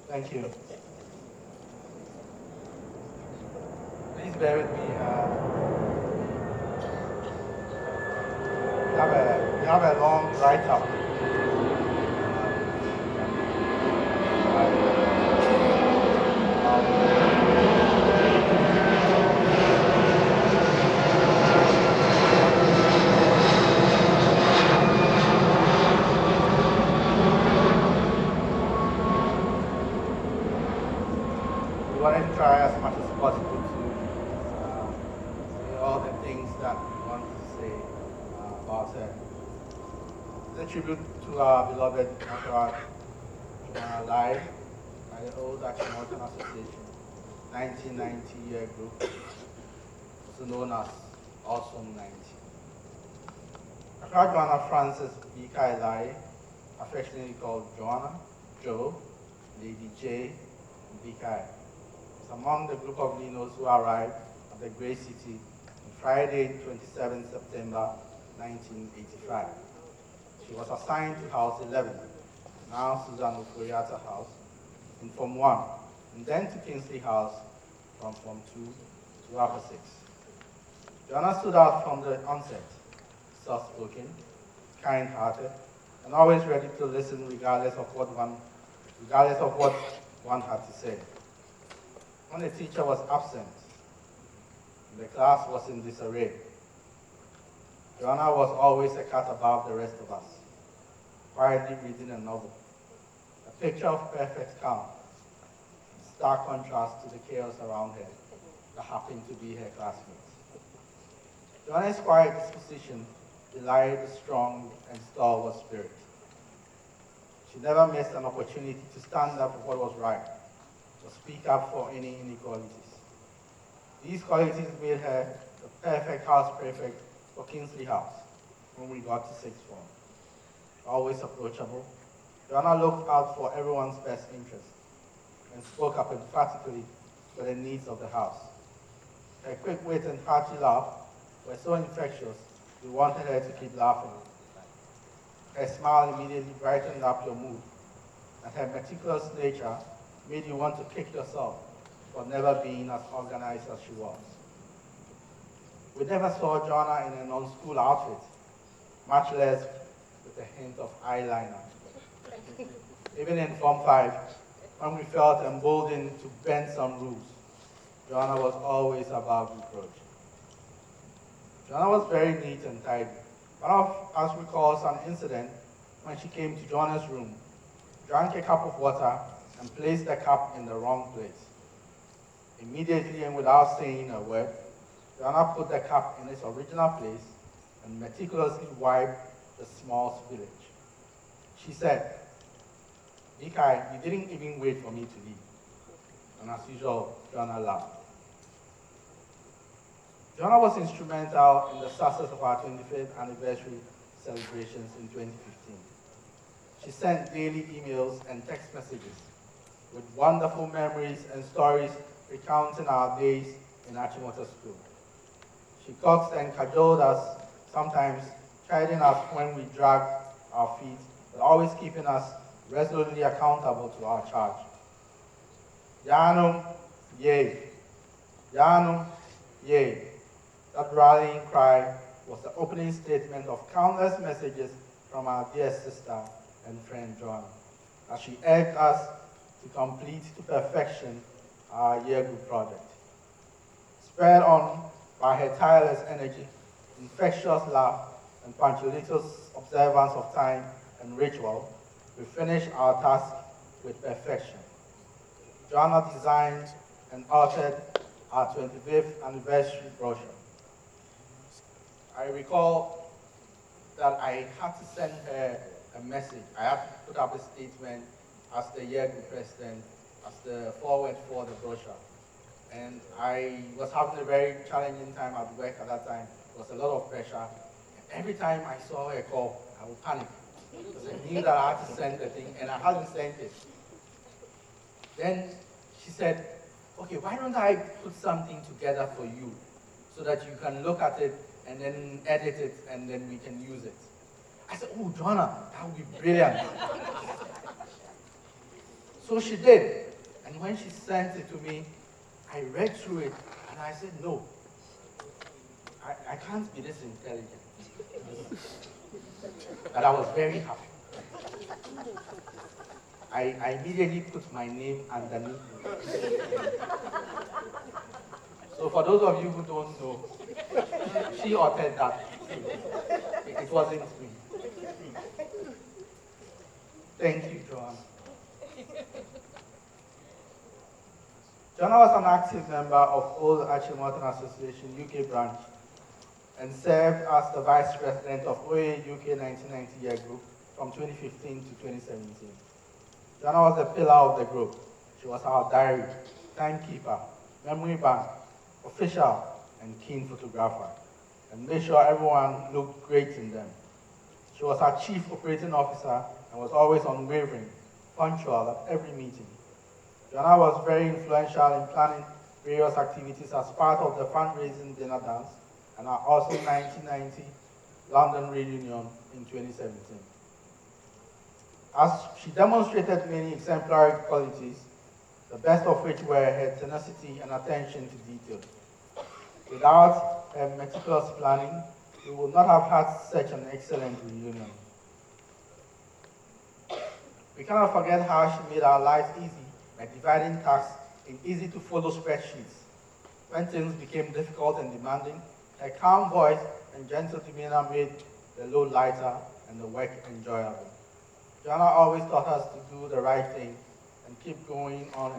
Thank you. Please bear with me. We have a long write-up. We wanted to try as much as possible to say all the things that we want to say about her. It's a tribute to our beloved Dr. Joanna Lai by the Old Achimota Association, 1990 year group, also known as Awesome 90. Dr. Joanna Frances B. Kai Lai, affectionately called Joanna, Joe, Lady J, and B. Kai, is among the group of Linos who arrived at the Great City on Friday, 27 September 1985. She was assigned to House 11, now Susan Oforiatta House, in Form 1, and then to Kingsley House from Form 2 to Upper 6. Joanna stood out from the onset, soft-spoken, kind-hearted, and always ready to listen regardless of what one had to say. When the teacher was absent, and the class was in disarray, Joanna was always a cat above the rest of us, quietly reading a novel, a picture of perfect calm, in stark contrast to the chaos around her that happened to be her classmates. Joanna's quiet disposition belied a strong and stalwart spirit. She never missed an opportunity to stand up for what was right, or speak up for any inequalities. These qualities made her the perfect house prefect for Kingsley House when we got to sixth form. Always approachable, Joanna looked out for everyone's best interest and spoke up emphatically for the needs of the house. Her quick wit and hearty laugh were so infectious, we wanted her to keep laughing. Her smile immediately brightened up your mood, and her meticulous nature made you want to kick yourself for never being as organized as she was. We never saw Joanna in a non-school outfit, much less with a hint of eyeliner. Even in Form 5, when we felt emboldened to bend some rules, Joanna was always above reproach. Joanna was very neat and tidy. One of us recalls an incident when she came to Joanna's room, drank a cup of water, and placed the cup in the wrong place. Immediately and without saying a word, Joanna put the cup in its original place and meticulously wiped the small spillage. She said, "Mikai, you didn't even wait for me to leave." And as usual, Joanna laughed. Joanna was instrumental in the success of our 25th anniversary celebrations in 2015. She sent daily emails and text messages with wonderful memories and stories recounting our days in Achimota School. She coaxed and cajoled us, sometimes chiding us when we dragged our feet, but always keeping us resolutely accountable to our charge. Yanum, yay. Yanum, yay. That rallying cry was the opening statement of countless messages from our dear sister and friend Joanna, as she urged us to complete to perfection our year group project. Spurred on by her tireless energy, infectious laugh, and punctilious observance of time and ritual, we finished our task with perfection. Joanna designed and altered our 25th anniversary brochure. I recall that I had to send her a message. I had to put up a statement as the year group president, as the forward for the brochure. And I was having a very challenging time at work at that time. There was a lot of pressure. And every time I saw her call, I would panic. Because I knew that I had to send the thing, and I hadn't sent it. Then she said, "Okay, why don't I put something together for you so that you can look at it and then edit it and then we can use it?" I said, "Oh, Joanna, that would be brilliant." So she did. And when she sent it to me, I read through it and I said, no, I can't be this intelligent. But I was very happy. I immediately put my name underneath it. So for those of you who don't know, she authored that. It wasn't me. Thank you, Joanna. Joanna was an active member of Old Achimota Association UK branch and served as the Vice President of OA UK 1990 year group from 2015 to 2017. Joanna was a pillar of the group. She was our diary, timekeeper, memory bank, official, and keen photographer, and made sure everyone looked great in them. She was our chief operating officer and was always unwavering, punctual at every meeting. Joanna was very influential in planning various activities as part of the fundraising dinner dance and our awesome 1990 London reunion in 2017. As she demonstrated many exemplary qualities, the best of which were her tenacity and attention to detail. Without her meticulous planning, we would not have had such an excellent reunion. We cannot forget how she made our lives easy by dividing tasks in easy-to-follow spreadsheets. When things became difficult and demanding, her calm voice and gentle demeanor made the load lighter and the work enjoyable. Joanna always taught us to do the right thing and keep going on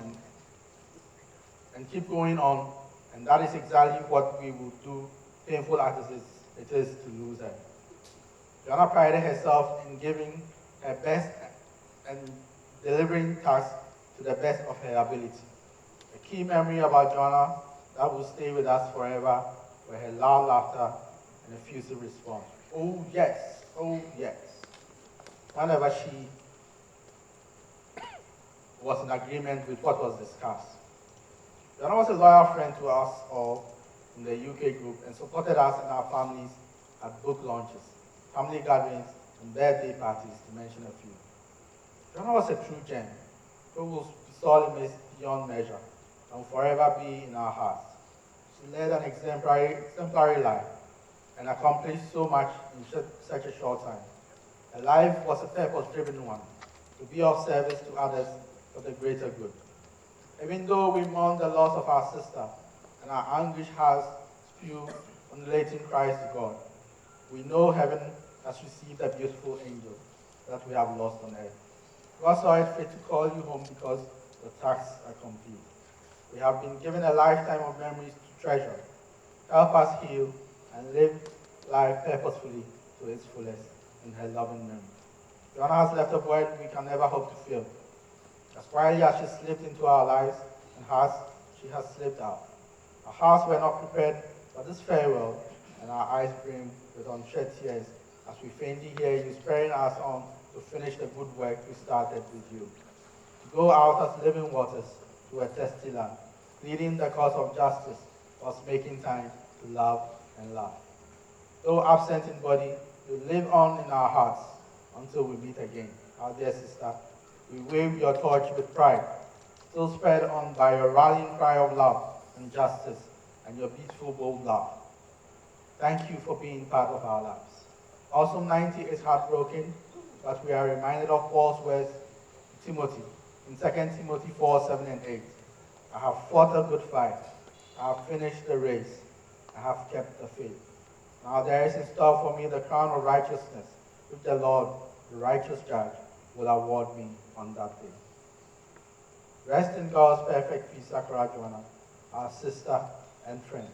and that is exactly what we would do, painful as it is to lose her. Joanna prided herself in giving her best and delivering tasks to the best of her ability. A key memory about Joanna that will stay with us forever were her loud laughter and effusive response. Oh yes, oh yes. Whenever she was in agreement with what was discussed. Joanna was a loyal friend to us all in the UK group and supported us and our families at book launches, family gatherings, and birthday parties, to mention a few. Joanna was a true gem who will be sorely missed beyond measure and will forever be in our hearts. She led an exemplary life and accomplished so much in such a short time. Her life was a purpose-driven one, to be of service to others for the greater good. Even though we mourn the loss of our sister and our anguish has spewed undulating cries to God, we know heaven has received a beautiful angel that we have lost on earth. God saw it fit to call you home because the tasks are complete. We have been given a lifetime of memories to treasure. Help us heal and live life purposefully to its fullest in her loving memory. Joanna has left a void we can never hope to fill. As quietly as she slipped into our lives and hearts, she has slipped out. Our hearts were not prepared for this farewell, and our eyes brim with unshed tears as we faintly hear you spurring us on to finish the good work we started with you. To go out as living waters to a thirsty land, pleading the cause of justice whilst making time to love and laugh. Though absent in body, you live on in our hearts until we meet again. Our dear sister, we wave your torch with pride, still spurred on by your rallying cry of love and justice and your beautiful bold laugh. Thank you for being part of our lives. Awesome 90 is heartbroken, but we are reminded of Paul's words to Timothy in 2 Timothy 4, 7 and 8. I have fought a good fight. I have finished the race. I have kept the faith. Now there is in store for me the crown of righteousness, which the Lord, the righteous judge, will award me on that day. Rest in God's perfect peace, Sakura Joanna, our sister and friend.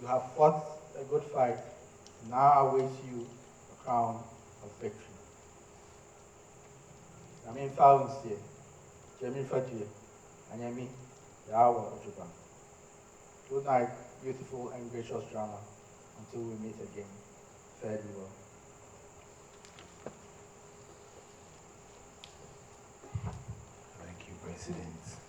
You have fought a good fight. Now awaits you a crown of victory. Amen. Found here. Jamie Fajie. And Yemi Yawa Ojuba. Good night, beautiful and gracious drama. Until we meet again. Fare thee well. Thank you, President.